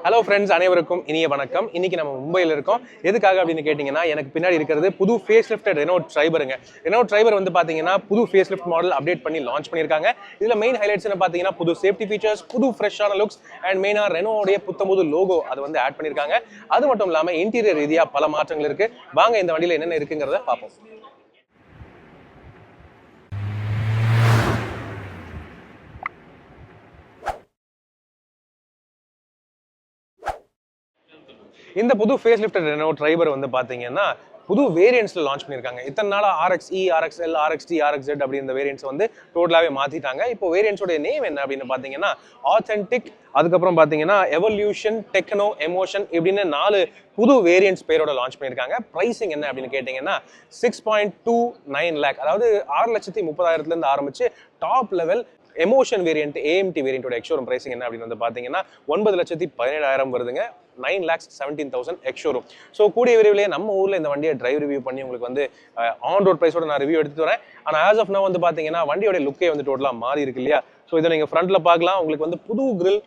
Hello friends, அனைவருக்கும் இனிய வணக்கம். இன்னைக்கு நம்ம மும்பையில் இருக்கோம். எதுக்காக அப்படின்னு கேட்டிங்கன்னா, எனக்கு பின்னாடி இருக்கிறது புது ஃபேஸ் லிஃப்டட் ரெனோ ட்ரைபருங்க. ரெனோ ட்ரைபர் வந்து பார்த்தீங்கன்னா புது ஃபேஸ் லிஃப்ட் மாடல் அப்டேட் பண்ணி லான்ச் பண்ணியிருக்காங்க. இதில் மெயின் ஹைலைட்ஸ் என்ன பார்த்தீங்கன்னா, புது சேஃப்டி ஃபீச்சர்ஸ், புது ஃப்ரெஷ்ஷான லுக்ஸ் அண்ட் மெயினாக ரெனோடைய புத்தம்புது லோகோ அது வந்து ஆட் பண்ணியிருக்காங்க. அது மட்டும் இல்லாமல் இன்டீரியர் ரீதியாக பல மாற்றங்கள் இருக்குது. வாங்க இந்த வண்டியில் என்னென்ன இருக்குங்கிறத பார்ப்போம். இந்த புது ஃபேஸ் லிஃப்டட் ரெனோ ட்ரைபர் வந்து பார்த்தீங்கன்னா புது வேரியன்ட்ஸ்ல லான்ச் பண்ணியிருக்காங்க. இத்தனை நாளா RXE, RXL, RXT, RXZ அப்படி இந்த வேரியன்ட்ஸ் வந்து டோட்டலாவே மாத்திட்டாங்க. இப்போ வேரியன்ட்ஸோட நேம் என்ன அப்படின்னு பார்த்தீங்கன்னா ஆத்தென்டிக், அதுக்கப்புறம் பார்த்தீங்கன்னா எவல்யூஷன், டெக்னோ, எமோஷன் இப்படின்னு 4 புது வேரியன்ட்ஸ் பேரோட லான்ச் பண்ணியிருக்காங்க. பிரைசிங் என்ன அப்படின்னு கேட்டிங்கன்னா 6.29 lakh, அதாவது 6,30,000 ஆரம்பிச்சு top level emotion variant AMT வேரியன்ட்டோட எக்ஷோரூம் பிரைசிங் என்ன அப்படின்னு வந்து பார்த்தீங்கன்னா 9,17,000 வருதுங்க. 9,17,000 எக்ஷோரூம். ஸோ கூடிய விரைவிலேயே நம்ம ஊரில் இந்த வண்டியை டிரைவ் ரிவ்யூ பண்ணி உங்களுக்கு வந்து ஆன் ரோட் ப்ரைஸோட நான் ரிவ்யூ எடுத்துட்டு வரேன். ஆனால் ஆஸ் ஆஃப் நவ் வந்து பார்த்தீங்கன்னா வண்டியோட லுக்கே வந்து டோட்டலாக மாறி இருக்கு இல்லையா? ஸோ இதை நீங்கள் ஃப்ரண்ட்ல பார்க்கலாம். உங்களுக்கு வந்து புது கிரில்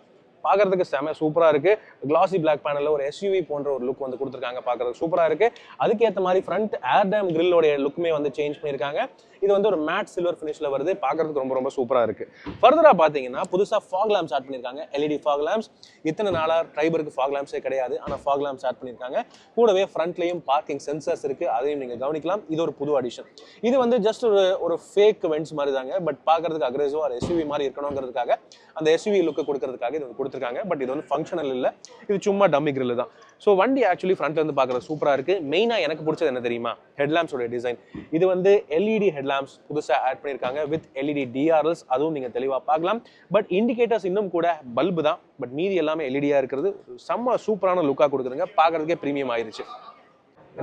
பார்க்கறதுக்கு செம சூப்பரா இருக்கு. கிளாசி பிளாக் பேனல்ல ஒரு SUV போன்ற ஒரு லுக் வந்து கொடுத்துருக்காங்க. பார்க்கறதுக்கு சூப்பரா இருக்கு. அதுக்கேற்ற மாதிரி ஃப்ரண்ட் ஏர்டேம் கிரில்லோட லுக்குமே வந்து சேஞ்ச் பண்ணியிருக்காங்க. இது வந்து ஒரு மேட் சில்வர் ஃபினிஷ்ல வருது. பார்க்கறதுக்கு ரொம்ப ரொம்ப சூப்பரா இருக்கு. ஃபர்தரா பாத்தீங்கன்னா புதுசா ஃபாக் லேம்ப்ஸ் ஆட் பண்ணியிருக்காங்க. LED fog lamps. இத்தனை நாளா ட்ரைபருக்கு ஃபாக் லேம்ப்ஸே கிடையாது. ஆனால் ஃபாக் லேம்ப்ஸ் ஆட் பண்ணியிருக்காங்க. கூடவே ஃப்ரண்ட்லயும் பார்க்கிங் சென்சர்ஸ் இருக்கு. அதையும் நீங்க கவனிக்கலாம். இது ஒரு புது அடிஷன். இது வந்து ஜஸ்ட் ஒரு ஃபேக் வென்ட்ஸ் மாதிரி தாங்க. பட் பார்க்கறதுக்கு அக்ரெசிவா ஒரு SUV மாதிரி இருக்கணுங்கிறதுக்காக அந்த SUV லுக்கு கொடுக்கறதுக்காக இது கொடுத்துருக்காங்க. பட் இது வந்து ஃபங்க்ஷனல் இல்லை. இது சும்மா டம்மி கிரில் தான். ஸோ வண்டி ஆக்சுவலி ஃப்ரண்ட்ல இருந்து பார்க்கறது சூப்பரா இருக்கு. மெயினா எனக்கு பிடிச்சது என்ன தெரியுமா? ஹெட்லாம்ப்ஸோட டிசைன். இது வந்து LED ஹெட்லாம்ப்ஸ் புதுசாக ஆட் பண்ணியிருக்காங்க வித் LED DRLs. அதுவும் நீங்க தெளிவா பார்க்கலாம். பட் இண்டிகேட்டர்ஸ் இன்னும் கூட பல்பு தான். பட் மீதி எல்லாமே LED-யா இருக்கிறது செம்ம சூப்பரான லுக்கா கொடுக்குதுங்க. பார்க்கறதுக்கே பிரீமியம் ஆயிருச்சு.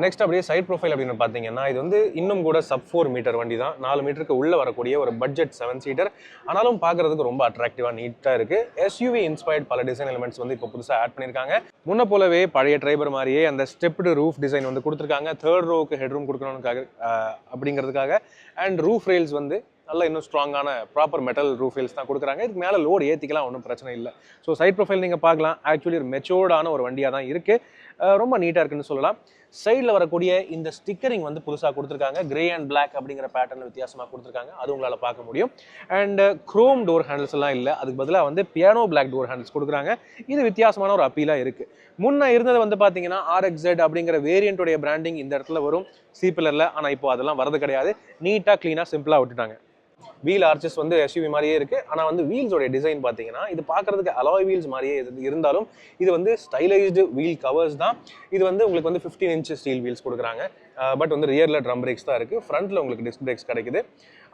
நெக்ஸ்ட் அப்படியே சைட் ப்ரொஃபைல் அப்படின்னு பார்த்தீங்கன்னா இது வந்து இன்னும் கூட சப் 4 மீட்டர் வண்டி தான். 4 மீட்டருக்கு உள்ள வரக்கூடிய ஒரு பட்ஜெட் 7 சீட்டர். ஆனாலும் பார்க்கறதுக்கு ரொம்ப அட்ராக்டிவா நீட்டா இருக்கு. SUV இன்ஸ்பயர்ட் பல டிசைன் எலிமெண்ட்ஸ் வந்து இப்போ புதுசாக ஆட் பண்ணியிருக்காங்க. முன்ன போலவே பழைய ட்ரைபர் மாதிரியே அந்த ஸ்டெப்டு ரூஃப் டிசைன் வந்து கொடுத்துருக்காங்க. 3rd ரோவுக்கு ஹெட்ரூம் கொடுக்கணும்னுக்காக அப்படிங்கிறதுக்காக. அண்ட் ரூஃப் ரெயில்ஸ் வந்து நல்லா இன்னும் ஸ்ட்ராங்கான ப்ராப்பர் மெட்டல் ரூஃப் ரெயில்ஸ் தான் கொடுக்குறாங்க. இதுக்கு மேலே லோடு ஏற்றிக்கலாம், ஒன்றும் பிரச்சனை இல்லை. ஸோ சைட் ப்ரொஃபைல் நீங்கள் பார்க்கலாம். ஆக்சுவலி ஒரு மெச்சோர்டான ஒரு வண்டியாக தான் இருக்குது. ரொம்ப நீட்டாக இருக்குன்னு சொல்லலாம். சைடில் வரக்கூடிய இந்த ஸ்டிக்கரிங் வந்து புதுசாக கொடுத்துருக்காங்க. கிரே அண்ட் பிளாக் அப்படிங்கிற பேட்டர்ன் வித்தியாசமாக கொடுத்துருக்காங்க. அது உங்களால் பார்க்க முடியும். அண்ட் குரோம் டோர் ஹேண்டில்ஸ் எல்லாம் இல்லை. அதுக்கு பதிலாக வந்து பியானோ பிளாக் டோர் ஹேண்டில்ஸ் கொடுக்குறாங்க. இது வித்தியாசமான ஒரு அப்பீலாக இருக்குது. முன்ன இருந்தது வந்து பார்த்தீங்கன்னா RXZ அப்படிங்கிற வேரியண்ட்டோடைய பிராண்டிங் இந்த இடத்துல வரும் C பில்லரில். ஆனால் இப்போ அதெல்லாம் வரது கிடையாது. நீட்டாக க்ளீனாக சிம்பிளாக விட்டுட்டாங்க. வீல் ஆர்ச்சஸ் வந்து SUV மாதிரியே இருக்கு. ஆனால் வந்து வீல்ஸோட டிசைன் பார்த்தீங்கன்னா இது பார்க்கறதுக்கு அலாய் வீல்ஸ் மாதிரியே இருந்தாலும் இது வந்து ஸ்டைலைஸ்டு வீல் கவர்ஸ் தான். இது வந்து உங்களுக்கு வந்து 15 inch ஸ்டீல் வீல்ஸ் கொடுக்குறாங்க. பட் வந்து ரியர்ல ட்ரம் பிரேக்ஸ் தான் இருக்கு. ஃப்ரண்ட்ல உங்களுக்கு டிஸ்க் பிரேக்ஸ் கிடைக்குது.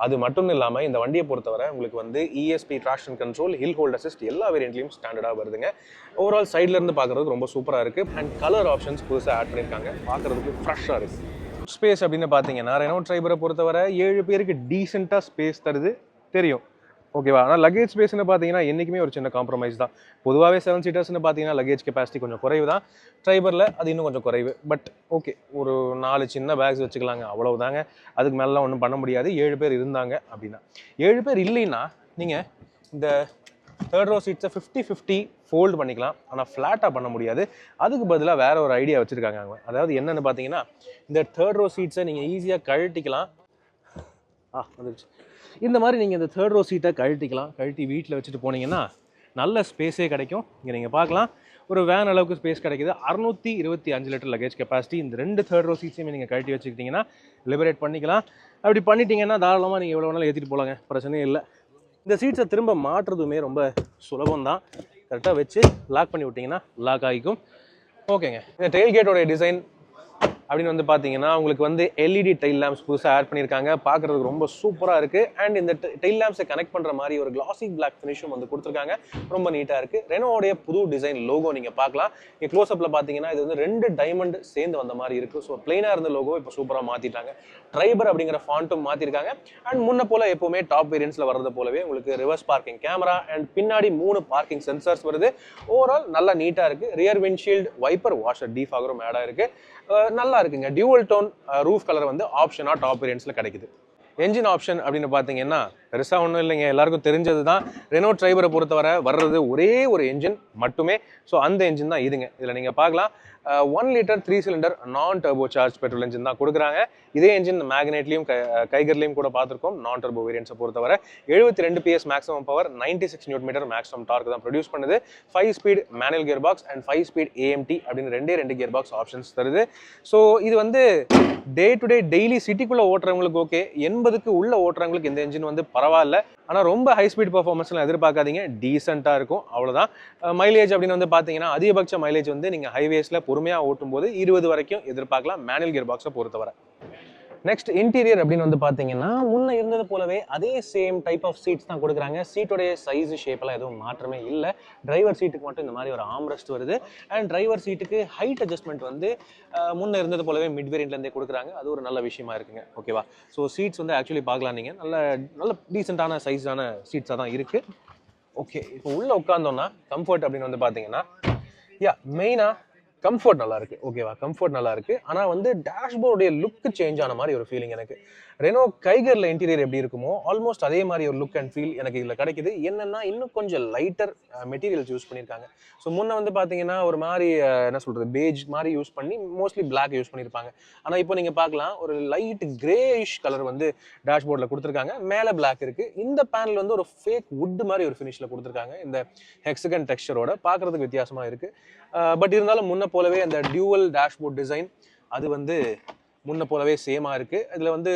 அது மட்டும் இல்லாமல் இந்த வண்டியை பொறுத்தவரை உங்களுக்கு வந்து ESP traction control, hill hold assist எல்லா வேரியண்ட்லையும் ஸ்டாண்டர்டாக வருதுங்க. ஓவரால் சைட்ல இருந்து பார்க்கறதுக்கு ரொம்ப சூப்பராக இருக்கு. அண்ட் கலர் ஆப்ஷன்ஸ் புதுசாக ஆட் பண்ணியிருக்காங்க. பார்க்கறதுக்கு ஃப்ரெஷ்ஷாக இருக்கு. ஸ்பேஸ் அப்படின்னு பார்த்தீங்கன்னா ரெனோ ட்ரைபரை பொறுத்தவரை 7 பேருக்கு டீசெண்டாக ஸ்பேஸ் தருது தெரியும். ஓகேவா? ஆனால் லக்கேஜ் ஸ்பேஸ்னு பார்த்தீங்கன்னா என்றைக்குமே ஒரு சின்ன காம்ப்ரமைஸ் தான். பொதுவாகவே 7 சீட்டர்ஸ்னு பார்த்தீங்கன்னா லக்கேஜ் கெப்பாசிட்டி கொஞ்சம் குறைவு தான். ட்ரைபரில் அது இன்னும் கொஞ்சம் குறைவு. பட் ஓகே, ஒரு 4 சின்ன பேக்ஸ் வச்சுக்கலாங்க, அவ்வளவுதாங்க. அதுக்கு மேலாம் ஒன்றும் பண்ண முடியாது. 7 பேர் இருந்தாங்க அப்படின்னா. 7 பேர் இல்லைன்னா நீங்கள் இந்த 3rd row சீட்ஸை 50-50 ஃபோல்டு பண்ணிக்கலாம். ஆனால் ஃப்ளாட்டாக பண்ண முடியாது. அதுக்கு பதிலாக வேற ஒரு ஐடியா வச்சுருக்காங்க அவங்க. அதாவது என்னென்னு பார்த்தீங்கன்னா இந்த 3rd row சீட்ஸை நீங்கள் ஈஸியாக கழட்டிக்கலாம். வந்துருச்சு. இந்த மாதிரி நீங்கள் இந்த 3rd row சீட்டை கழட்டிக்கலாம். கழட்டி வீட்டில் வச்சுட்டு போனீங்கன்னா நல்ல ஸ்பேஸே கிடைக்கும். இங்கே நீங்கள் பார்க்கலாம், ஒரு வேன் அளவுக்கு ஸ்பேஸ் கிடைக்குது. 625 லிட்டர் லக்கேஜ் கெப்பாசிட்டி. இந்த 2 3rd row சீட்ஸையுமே நீங்கள் கழட்டி வச்சுக்கிட்டிங்கன்னா லிபரேட் பண்ணிக்கலாம். அப்படி பண்ணிட்டீங்கன்னா தாராளமாக நீங்கள் எவ்வளோ வேணாலும் ஏற்றிட்டு போகலாங்க, பிரச்சனையே இல்லை. இந்த சீட்ஸை திரும்ப மாற்றுறதுமே ரொம்ப சுலபம் தான். கரெக்டாக வச்சு லாக் பண்ணி விட்டிங்கன்னா லாக் ஆகிக்கும். ஓகேங்க. இந்த டெயில் டிசைன் அப்படின்னு வந்து பார்த்தீங்கன்னா உங்களுக்கு வந்து LED டெயில் லேம்ப்ஸ் புதுசாக ஆட் பண்ணியிருக்காங்க. பார்க்குறதுக்கு ரொம்ப சூப்பராக இருக்குது. அண்ட் இந்த டெயில் லேம்ப்ஸை கனெக்ட் பண்ணுற மாதிரி ஒரு கிளாசி பிளாக் ஃபினிஷும் வந்து கொடுத்துருக்காங்க. ரொம்ப நீட்டாக இருக்குது. ரெனோடைய புது டிசைன் லோகோ நீங்கள் பார்க்கலாம். இங்கே க்ளோஸ்அப்பில் பார்த்தீங்கன்னா இது வந்து 2 டைமண்ட் சேர்ந்து வந்த மாதிரி இருக்குது. ஸோ பிளைனாக இருந்த லோகோ இப்போ சூப்பராக மாற்றிட்டாங்க. ட்ரைபர் அப்படிங்கிற ஃபாண்ட்டும் மாற்றிருக்காங்க. அண்ட் முன்ன போல் எப்போவுமே டாப் வேரியன்ட்ஸில் வர்றது போலவே உங்களுக்கு ரிவர்ஸ் பார்க்கிங் கேமரா அண்ட் பின்னாடி 3 பார்க்கிங் சென்சர்ஸ் வருது. ஓவரால் நல்லா நீட்டாக இருக்குது. ரியர் விண்ட்ஷீல்டு, வைப்பர், வாஷர், டீஃபாகரும் ஆடாக இருக்குது. நல்லா இருக்குங்க. டியூவல் டோன் ரூஃப் கலர் வந்து ஆப்ஷனாக டாப் வேரியன்ட்ஸில் கிடைக்குது. என்ஜின் ஆப்ஷன் அப்படின்னு பார்த்தீங்கன்னா பெருசாக ஒன்றும் இல்லைங்க, எல்லாருக்கும் தெரிஞ்சது தான். ரெனோ ட்ரைபரை பொறுத்தவரை வர்றது ஒரே ஒரு என்ஜின் மட்டுமே. ஸோ அந்த என்ஜின் தான் இதுங்க. இதில் நீங்கள் பார்க்கலாம் 1 லிட்டர் 3 சிலிண்டர் நான் டர்போ சார்ஜ் பெட்ரோல் என்ஜின் தான் கொடுக்குறாங்க. இதே என்ஜின் மேக்னெட்லையும் கைகர்லையும் கூட பார்த்துருக்கோம். நான் டர்போ வேரியன்ஸை பொறுத்தவரை 72 PS maximum power, 96 Nm maximum dark தான் ப்ரொடியூஸ் பண்ணுது. 5 speed manual gear box and 5 speed AMT அப்படின்னு ரெண்டு கியர் பாக்ஸ் ஆப்ஷன்ஸ் தருது. ஸோ இது வந்து டே டு டே டெய்லி சிட்டிக்குள்ளே ஓட்டுறவங்களுக்கு ஓகே, 80க்கு உள்ள ஓட்டுறவங்களுக்கு இந்த என்ஜின் வந்து பரவாயில்ல. ஆனால் ரொம்ப ஹை ஸ்பீட் பர்ஃபார்மன்ஸ்லாம் எதிர்பார்க்காதீங்க, டீசெண்டாக இருக்கும், அவ்வளோதான். மைலேஜ் அப்படின்னு வந்து பார்த்தீங்கன்னா அதிகபட்ச மைலேஜ் வந்து நீங்கள் ஹைவேஸில் பொறுமையாக ஓட்டும் போது 20 வரைக்கும் எதிர்பார்க்கலாம் மேனுவல் கியர் பாக்ஸை பொறுத்தவரை. நெக்ஸ்ட் இன்டீரியர் அப்படின்னு வந்து பார்த்தீங்கன்னா முன்ன இருந்தது போலவே அதே சேம் டைப் ஆஃப் சீட்ஸ் தான் கொடுக்குறாங்க. சீட்டோடைய சைஸ் ஷேப்லாம் எதுவும் மாற்றமே இல்லை. டிரைவர் சீட்டுக்கு மட்டும் இந்த மாதிரி ஒரு ஆம்ரெஸ்ட் வருது. அண்ட் டிரைவர் சீட்டுக்கு ஹைட் அட்ஜஸ்ட்மெண்ட் வந்து முன்ன இருந்தது போலவே மிட் வேரியன்ட்லேருந்தே கொடுக்குறாங்க. அது ஒரு நல்ல விஷயமா இருக்குங்க. ஓகேவா? ஸோ சீட்ஸ் வந்து ஆக்சுவலி பார்க்கலாம் நீங்கள், நல்ல டீசெண்டான சைஸான சீட்ஸாக தான் இருக்குது. ஓகே, இப்போ உள்ளே உட்காந்தோம்னா கம்ஃபர்ட் அப்படின்னு வந்து பார்த்தீங்கன்னா மெயினாக கம்ஃபர்ட் நல்லா இருக்கு. ஓகேவா? கம்ஃபர்ட் நல்லா இருக்கு. ஆனால் வந்து டேஷ்போர்டுடைய லுக் சேஞ்ச் ஆன மாதிரி ஒரு ஃபீலிங் எனக்கு. ரெனோ கைகர்ல இன்டீரியர் எப்படி இருக்குமோ ஆல்மோஸ்ட் அதே மாதிரி ஒரு லுக் அண்ட் ஃபீல் எனக்கு இதில் கிடைக்குது. என்னன்னா இன்னும் கொஞ்சம் லைட்டர் மெட்டீரியல்ஸ் யூஸ் பண்ணியிருக்காங்க. ஸோ முன்ன வந்து பார்த்தீங்கன்னா ஒரு மாதிரி என்ன சொல்றது, பேஜ் மாதிரி யூஸ் பண்ணி மோஸ்ட்லி பிளாக் யூஸ் பண்ணியிருப்பாங்க. ஆனால் இப்போ நீங்கள் பார்க்கலாம் ஒரு லைட் கிரேயிஷ் கலர் வந்து டேஷ்போர்டில் கொடுத்துருக்காங்க. மேலே பிளாக் இருக்கு. இந்த பேனல் வந்து ஒரு ஃபேக் வுட் மாதிரி ஒரு ஃபினிஷில் கொடுத்துருக்காங்க. இந்த ஹெக்ஸகன் டெக்ஸ்சரோட பார்க்கறதுக்கு வித்தியாசமா இருக்கு. பட் இருந்தாலும் முன்ன போலவே அந்த டியூவல் டேஷ்போர்ட் டிசைன் அது வந்து முன்ன போலவே சேமா இருக்கு. இதில் வந்து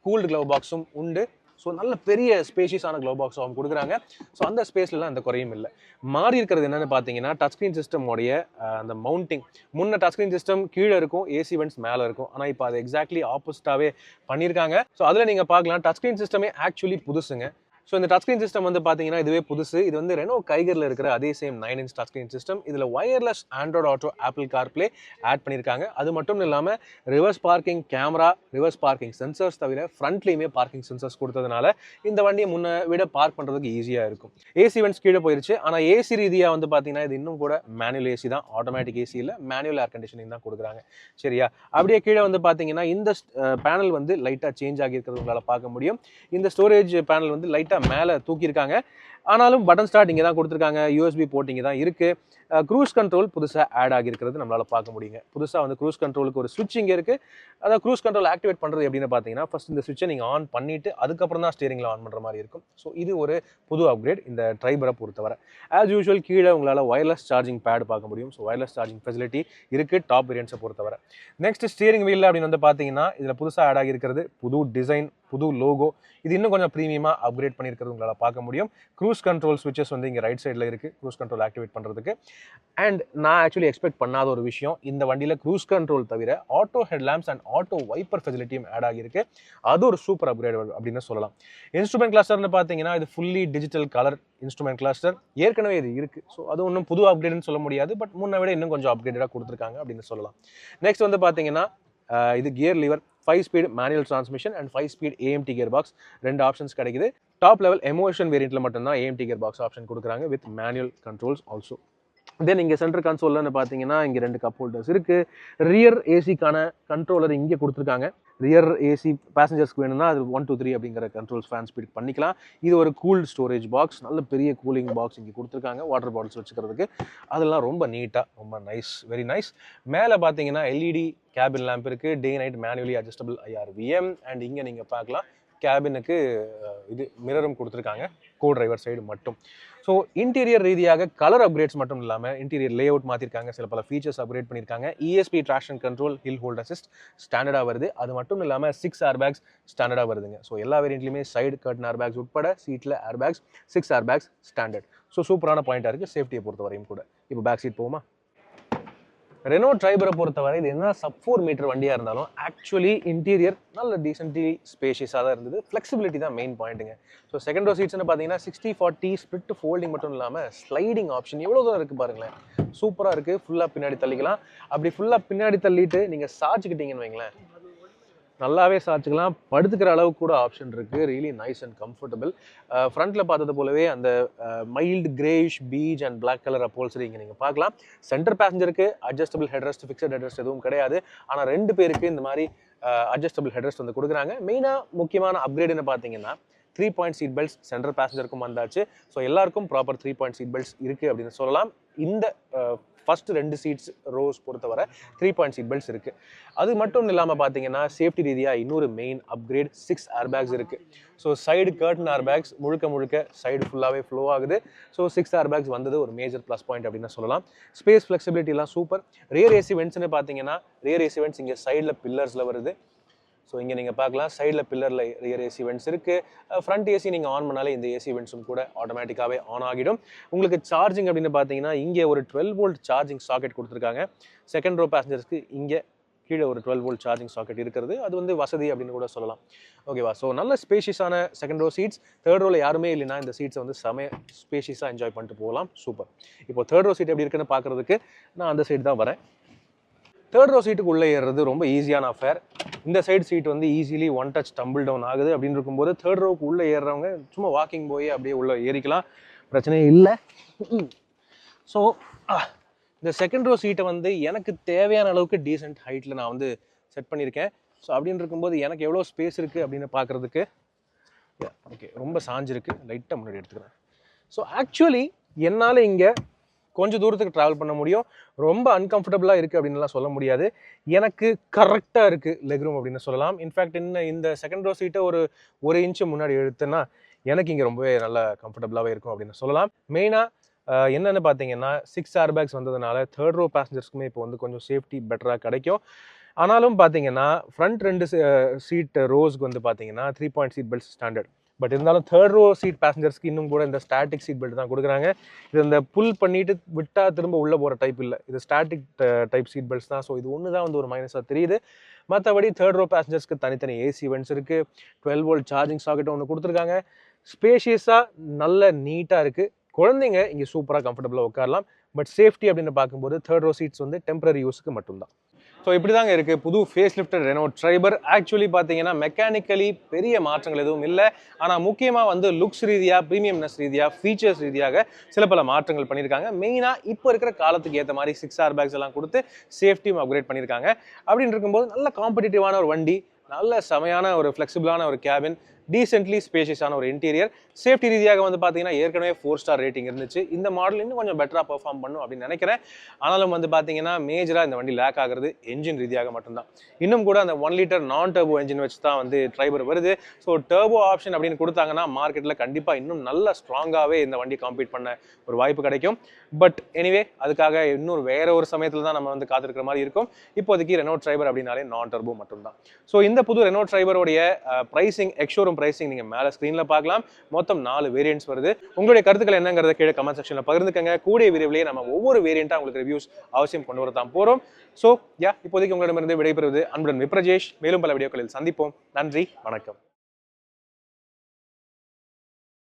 கூல்டு க்ளவ் பாக்ஸும் உண்டு. ஸோ நல்ல பெரிய ஸ்பேஷியஸான க்ளவ் பாக்ஸ் அவங்க கொடுக்குறாங்க. ஸோ அந்த ஸ்பேஸ்லாம் அந்த குறையும் இல்லை. மாறி இருக்கிறது என்னன்னு பார்த்தீங்கன்னா டச் ஸ்க்ரீன் சிஸ்டமோடைய அந்த மவுண்டிங். முன்ன டச் ஸ்க்ரீன் சிஸ்டம் கீழே இருக்கும், ஏசி வென்ட்ஸ் மேலே இருக்கும். ஆனால் இப்போ அது எக்ஸாக்ட்லி ஆப்போசிட்டாகவே பண்ணியிருக்காங்க. ஸோ அதில் நீங்கள் பார்க்கலாம் டச் ஸ்க்ரீன் சிஸ்டமே ஆக்சுவலி புதுசுங்க. ஸோ இந்த டச் ஸ்க்ரீன் சிஸ்டம் வந்து பார்த்தீங்கன்னா இதுவே புதுசு. இது வந்து ரெனோ கைகரில் இருக்கிற அதே same 9 inch touch screen system. இதில் wireless Android Auto, Apple CarPlay add பண்ணியிருக்காங்க. அது மட்டும் இல்லாமல் reverse parking camera, reverse parking sensors தவிர ஃப்ரண்ட்லேயுமே பார்க்கிங் சென்சர்ஸ் கொடுத்ததுனால இந்த வண்டியை முன்ன விட பார்க் பண்ணுறதுக்கு ஈஸியாக இருக்கும். ஏசி வென்ட்ஸ் கீழே போயிருச்சு. ஆனால் ஏசி ரீதியாக வந்து பார்த்தீங்கன்னா இது இன்னும் கூட மேனுவல் ஏசி தான், ஆட்டோமேட்டிக் ஏசி இல்லை, மேனுவல் ஏர் கண்டிஷனிங் தான் கொடுக்குறாங்க. சரியா? அப்படியே கீழே வந்து பார்த்தீங்கன்னா இந்த பேனல் வந்து லைட்டாக சேஞ்ச் ஆகியிருக்கிறது உங்களால் பார்க்க முடியும். இந்த ஸ்டோரேஜ் பேனல் வந்து லைட்டாக மேலே தூக்கியிருக்காங்க. ஆனாலும் பட்டன் ஸ்டார்ட் இங்கே தான் கொடுத்துருக்காங்க. யூஎஸ்பி போர்ட் இங்கே தான் இருக்குது. க்ரூஸ் கண்ட்ரோல் புதுசாக ஆட் ஆகியிருக்கிறது நம்மளால் பார்க்க முடியுங்க. புதுசாக வந்து க்ரூஸ் கண்ட்ரோலுக்கு ஒரு சுவிட்ச் இங்கே இருக்குது. அதாவது க்ரூஸ் கண்ட்ரோல் ஆக்டிவேட் பண்ணுறது எப்படின்னு பார்த்தீங்கன்னா ஃபர்ஸ்ட் இந்த சுவிட்சை நீங்கள் ஆன் பண்ணிவிட்டு அதுக்கப்புறம் தான் ஸ்டீரிங்கில் ஆன் பண்ணுற மாதிரி இருக்கும். ஸோ இது ஒரு புது அப்கிரேட் இந்த ட்ரைபரை பொறுத்தவரை. ஆஸ் யூஷுவல் கீழே உங்களால் வயர்லெஸ் சார்ஜிங் பேட் பார்க்க முடியும். ஸோ வயர்லெஸ் சார்ஜிங் ஃபெசிலிட்டி இருக்குது டாப் வேரியன்ட்ஸை பொறுத்தவரை. நெக்ஸ்ட் ஸ்டீரிங் வீல் அப்படின்னு வந்து பார்த்தீங்கன்னா இதில் புதுசாக ஆட் ஆகியிருக்கிறது புது டிசைன், புது லோகோ. இது இன்னும் கொஞ்சம் ப்ரீமியமாக அப்கிரேட் பண்ணியிருக்கிறது உங்களால் பார்க்க முடியும். க்ரூஸ் கண்ட்ரோல் ஸ்விட்சஸ் வந்து இங்கே ரைட் சைடில் இருக்குது க்ரூஸ் கண்ட்ரோல் ஆக்டிவேட் பண்ணுறதுக்கு. அண்ட் நான் ஆக்சுவலி எக்ஸ்பெக்ட் பண்ணாத ஒரு விஷயம், இந்த வண்டியில் க்ரூஸ் கண்ட்ரோல் தவிர ஆட்டோ ஹெட்லாம்ப்ஸ் அண்ட் ஆட்டோ வைப்பர் ஃபெசிலிட்டியும் ஆட் ஆகியிருக்கு. அது ஒரு சூப்பர் அப்கிரேட் அப்படின்னு சொல்லலாம். இன்ஸ்ட்ருமெண்ட் கிளஸ்டர்னு பார்த்தீங்கன்னா இது fully digital colour instrument cluster. ஏற்கனவே இது இருக்குது. ஸோ அது ஒன்றும் புது அப்கிரேட்னு சொல்ல முடியாது. பட் முன்ன விட இன்னும் கொஞ்சம் அப்கிரேடாக கொடுத்துருக்காங்க அப்படின்னு சொல்லலாம். நெக்ஸ்ட் வந்து பார்த்தீங்கன்னா இது gear liver, 5 speed manual transmission and 5 speed AMT gear box ரெண்டு ஆப்ஷன்ஸ் கிடைக்குது. டாப் லெவல் எமோஷன் வேரியண்ட்ல மட்டும்தான் AMT கியர் பாக்ஸ் ஆப்ஷன் கொடுக்குறாங்க வித் மேனுவல் கண்ட்ரோல்ஸ் ஆல்சோ. தென் இங்கே சென்டர் கன்சோல்னு பார்த்தீங்கன்னா இங்கே 2 கப் ஹோல்டர்ஸ் இருக்குது. ரியர் ஏசிக்கான கண்ட்ரோலர் இங்கே கொடுத்துருக்காங்க. ரியர் ஏசி பேசஞ்சர்ஸ்க்கு வேணும்னா அது 1 2 3 அப்படிங்கிற கண்ட்ரோல்ஸ் ஃபேன் ஸ்பீட் பண்ணிக்கலாம். இது ஒரு கூல்டு ஸ்டோரேஜ் பாக்ஸ், நல்ல பெரிய கூலிங் பாக்ஸ் இங்கே கொடுத்துருக்காங்க வாட்டர் பாட்டில்ஸ் வச்சுக்கிறதுக்கு. அதெல்லாம் ரொம்ப நீட்டாக, ரொம்ப நைஸ், வெரி நைஸ். மேலே பார்த்தீங்கன்னா எல்இடி கேபின் லேம்ப் இருக்குது. Day night manually adjustable IRVM. அண்ட் இங்கே நீங்கள் பார்க்கலாம் கேபினுக்கு இது மிரரும் கொடுத்துருக்காங்க கோ டிரைவர் சைடு மட்டும். ஸோ இன்டீரியர் ரீதியாக கலர் அப்கிரேட்ஸ் மட்டும் இல்லாமல் இன்டீரியர் லே அவுட் மாற்றிருக்காங்க. சில பல ஃபீச்சர்ஸ் அப்கிரேட் பண்ணியிருக்காங்க. ESP traction control, hill hold assist ஸ்டாண்டர்டாக வருது. அது மட்டும் இல்லாமல் 6 ஏர்பேக்ஸ் ஸ்டாண்டர்டாக வருதுங்க. ஸோ எல்லா வேரியண்ட்லையுமே சைடு கர்டன் ஏர்பேக்ஸ் உட்பட சீட்டில் ஏர்பேக்ஸ் 6 ஏர்பேக்ஸ் ஸ்டாண்டர்ட். ஸோ சூப்பரான பாயிண்டாக இருக்குது சேஃப்டியை பொறுத்த வரையும் கூட. இப்போ பேக் சீட் போகுமா? ரெனோ ட்ரைபரை பொறுத்தவரை இது என்ன சப் 4 மீட்டர் வண்டியாக இருந்தாலும் ஆக்சுவலி இன்டீரியர் நல்ல டீசென்ட்லி ஸ்பேஷியஸாக தான் இருந்தது. ஃப்ளெக்சிபிலிட்டி தான் மெயின் பாயிண்ட்டுங்க. ஸோ செகண்ட் ரோ சீட்ஸ்னு பார்த்தீங்கன்னா 60/40 ஸ்பிளிட் ஃபோல்டிங் மட்டும் இல்லாமல் ஸ்லைடிங் ஆப்ஷன் எவ்வளோ தூரம் இருக்குது பாருங்களேன். சூப்பராக இருக்குது. ஃபுல்லாக பின்னாடி தள்ளிக்கலாம். அப்படி ஃபுல்லாக பின்னாடி தள்ளிட்டு நீங்கள் சாய்ச்சிக்கிட்டீங்கன்னு வைங்களேன், நல்லாவே சாய்ச்சிக்கலாம். படுத்துக்கிற அளவுக்கு கூட ஆப்ஷன் இருக்குது. Really nice and comfortable. ஃப்ரண்ட்டில் பார்த்தது போலவே அந்த mild greige peach and black colour upholstery இங்கே நீங்கள் பார்க்கலாம். சென்டர் பேசஞ்சருக்கு அட்ஜஸ்டபிள் ஹெட்ரெஸ்ட், ஃபிக்ஸட் ஹெட்ரெஸ்ட் எதுவும் கிடையாது. ஆனால் 2 பேருக்கு இந்த மாதிரி அட்ஜஸ்டபிள் ஹெட்ரெஸ்ட் வந்து கொடுக்குறாங்க. மெயினாக முக்கியமான அப்கிரேடுன்னு பார்த்தீங்கன்னா 3 பாயிண்ட் சீட் பெல்ட்ஸ் சென்ட்ரல் பேசஞ்சருக்கும் வந்தாச்சு. ஸோ எல்லாருக்கும் ப்ராப்பர் 3 பாயிண்ட் சீட் பெல்ட்ஸ் இருக்குது அப்படின்னு சொல்லலாம். இந்த ஃபர்ஸ்ட் 2 சீட்ஸ் ரோஸ் பொறுத்தவரை 3 பாயிண்ட் சீட் பெல்ட்ஸ் இருக்குது. அது மட்டும் இல்லாமல் பார்த்தீங்கன்னா சேஃப்டி ரீதியாக இன்னொரு மெயின் அப்கிரேட் 6 ஏர்பேக்ஸ் இருக்குது. ஸோ சைடு கர்டன் ஏர்பேக்ஸ் முழுக்க சைடு ஃபுல்லாகவே ஃப்ளோ ஆகுது. ஸோ 6 ஏர்பேக்ஸ் வந்தது ஒரு மேஜர் ப்ளஸ் பாயிண்ட் அப்படின்னு சொல்லலாம். ஸ்பேஸ் ஃப்ளெக்சிபிலிட்டிலாம் சூப்பர். ரியர் ஏசி வென்ட்ஸ்னு பார்த்தீங்கன்னா ரியர் ஏசி வென்ட்ஸ் இங்கே சைடில் பில்லர்ஸில் வருது. ஸோ இங்கே நீங்கள் பார்க்கலாம் சைடில் பில்லரில் ரியர் ஏசி வென்ட்ஸ் இருக்குது. ஃப்ரண்ட் ஏசி நீங்கள் ஆன் பண்ணாலே இந்த ஏசி வென்ட்ஸும் கூட ஆட்டோமேட்டிக்காகவே ஆன் ஆகிடும். உங்களுக்கு சார்ஜிங் அப்படின்னு பார்த்தீங்கன்னா இங்கே ஒரு 12 வோல்ட் சார்ஜிங் சாக்கெட் கொடுத்துருக்காங்க. செகண்ட் ரோ பேசஞ்சர்ஸ்க்கு இங்கே கீழே ஒரு 12 வோல்ட் சார்ஜிங் சாக்கெட் இருக்கிறது. அது வந்து வசதி அப்படின்னு கூட சொல்லலாம். ஓகேவா? ஸோ நல்ல ஸ்பேஷியஸான செகண்ட் ரோ சீட்ஸ். தேர்ட் ரோவில் யாருமே இல்லைன்னா இந்த சீட்ஸை வந்து ஸ்பேஷியஸாக என்ஜாய் பண்ணிட்டு போகலாம். சூப்பர். இப்போ தேர்ட் ரோ சீட் எப்படி இருக்குன்னு பார்க்குறதுக்கு நான் அந்த சைடு தான் வரேன். தேர்ட் ரோ சீட்டுக்கு உள்ளே ஏறுறது ரொம்ப ஈஸியான அஃபேர். இந்த சைடு சீட் வந்து ஈஸிலி 1 டச் டம்பிள் டவுன் ஆகுது. அப்படின்னு இருக்கும்போது தேர்ட் ரோவுக்கு உள்ளே ஏறுறவங்க சும்மா வாக்கிங் போய் அப்படியே உள்ளே ஏறிக்கலாம், பிரச்சனையே இல்லை. ஸோ இந்த செகண்ட் ரோ சீட்டை வந்து எனக்கு தேவையான அளவுக்கு டீசென்ட் ஹைட்டில் நான் வந்து செட் பண்ணியிருக்கேன். ஸோ அப்படின்னு இருக்கும்போது எனக்கு எவ்வளோ ஸ்பேஸ் இருக்குது அப்படின்னு பார்க்குறதுக்கு ஓகே ரொம்ப சாஞ்சிருக்கு. லைட்டாக முன்னாடி எடுத்துக்கிறேன். ஸோ ஆக்சுவலி என்னால் இங்கே கொஞ்சம் தூரத்துக்கு ட்ராவல் பண்ண முடியும். ரொம்ப அன்கம்ஃபர்டபுளாக இருக்குது அப்படின்லாம் சொல்ல முடியாது. எனக்கு கரெக்டாக இருக்குது லெக் ரூம் அப்படின்னு சொல்லலாம். இன்ஃபேக்ட் இந்த செகண்ட் ரோ சீட்டை ஒரு இன்ச்சு முன்னாடி எடுத்தேன்னா எனக்கு இங்கே ரொம்பவே நல்லா கம்ஃபர்டபுளாகவே இருக்கும் அப்படின்னு சொல்லலாம். மெயினாக என்னென்னு பார்த்தீங்கன்னா 6 ஏர்பேக்ஸ் வந்ததுனால தேர்ட் ரோ பேசஞ்சர்ஸ்க்குமே இப்போ வந்து கொஞ்சம் சேஃப்டி பெட்டராக கிடைக்கும். ஆனாலும் பார்த்தீங்கன்னா ஃப்ரண்ட் 2 சீட் ரோஸ்க்கு வந்து பார்த்தீங்கன்னா 3 point seat belt standard. But இருந்தாலும் தேர்ட் ரோ சீட் பேசஞ்சர்ஸ்க்கு இன்னும் கூட இந்த ஸ்டாட்டிக் சீட் பெல்ட் தான் கொடுக்குறாங்க. இது இந்த புல் பண்ணிட்டு விட்டால் திரும்ப உள்ளே போகிற டைப் இல்லை, இது ஸ்டாட்டிக் டைப் சீட் பெல்ட்ஸ் தான். ஸோ இது ஒன்று தான் வந்து ஒரு மைனஸாக தெரியுது. மற்றபடி தேர்ட் ரோ பேசஞ்சர்ஸ்க்கு தனித்தனி ஏசி வென்ட்ஸ் இருக்குது. 12 வோல்ட் சார்ஜிங் சாக்கெட் ஒன்று கொடுத்துருக்காங்க. ஸ்பேஷியஸாக நல்ல நீட்டாக இருக்குது. குழந்தைங்க இங்கே சூப்பராக கம்ஃபர்டபுளாக உட்காரலாம். பட் சேஃப்டி அப்படின்னு பார்க்கும்போது தேர்ட் ரோ சீட்ஸ் வந்து டெம்பரரி யூஸுக்கு மட்டும்தான். ஸோ இப்படி தாங்க இருக்குது புது face lifted Renault Triber. Actually பார்த்தீங்கன்னா மெக்கானிக்கலி பெரிய மாற்றங்கள் எதுவும் இல்லை. ஆனால் முக்கியமாக வந்து லுக்ஸ் ரீதியாக, ப்ரீமியம்னஸ் ரீதியாக, ஃபீச்சர்ஸ் ரீதியாக சில பல மாற்றங்கள் பண்ணியிருக்காங்க. மெயினாக இப்போ இருக்கிற காலத்துக்கு ஏற்ற மாதிரி 6 ஏர்பேக்ஸ் எல்லாம் கொடுத்து சேஃப்டியும் அப்கிரேட் பண்ணியிருக்காங்க. அப்படின்னு இருக்கும்போது நல்ல காம்படிட்டிவான ஒரு வண்டி, நல்ல செமையான ஒரு ஃப்ளெக்சிபிளான ஒரு கேபின், டீசென்ட்லி ஸ்பேஷியஸான ஒரு இன்டீரியர். சேஃப்டி ரீதியாக வந்து பார்த்தீங்கன்னா ஏற்கனவே 4 ஸ்டார் ரேட்டிங் இருந்துச்சு. இந்த மாடல் இன்னும் கொஞ்சம் பெட்டராக பெர்ஃபார்ம் பண்ணும் அப்படின்னு நினைக்கிறேன். ஆனாலும் வந்து பார்த்தீங்கன்னா மேஜராக இந்த வண்டி லேக் ஆகுறது என்ஜின் ரீதியாக மட்டும்தான். இன்னும் கூட அந்த 1 லிட்டர் நான் டர்போ என்ஜின் வச்சு தான் வந்து ட்ரைபர் வருது. ஸோ டர்போ ஆப்ஷன் அப்படின்னு கொடுத்தாங்கன்னா மார்க்கெட்டில் கண்டிப்பாக இன்னும் நல்ல ஸ்ட்ராங்காகவே இந்த வண்டி காம்பீட் பண்ண ஒரு வாய்ப்பு கிடைக்கும். பட் எனிவே அதுக்காக இன்னொரு வேற ஒரு சமயத்தில் தான் நம்ம வந்து காத்திருக்கிற மாதிரி இருக்கும். இப்போதைக்கு ரெனோ ட்ரைபர் அப்படின்னாலே நான் டர்போ மட்டும்தான். ஸோ இந்த புது ரெனோ ட்ரைபருடைய ப்ரைசிங், எக்ஸ்ஷோரூம் ப்ரைசிங் நீங்கள் மேலே ஸ்க்ரீனில் பார்க்கலாம். மொத்தம் 4 வேரியன்ட்ஸ் வருது. உங்களுடைய கருத்துக்கள் என்னங்கிறத கீழே கமெண்ட் செக்ஷனில் பகிர்ந்துக்கங்க. கூடிய விரைவிலேயே நம்ம ஒவ்வொரு வேரியண்ட்டாக உங்களுக்கு ரிவ்யூஸ் அவசியம் கொண்டு வரதான் போகிறோம். ஸோ இப்போதைக்கு உங்களிடமிருந்து விடைபெறுவது அன்புடன் விப்ரஜேஷ். மேலும் பல வீடியோக்களில் சந்திப்போம். நன்றி, வணக்கம்.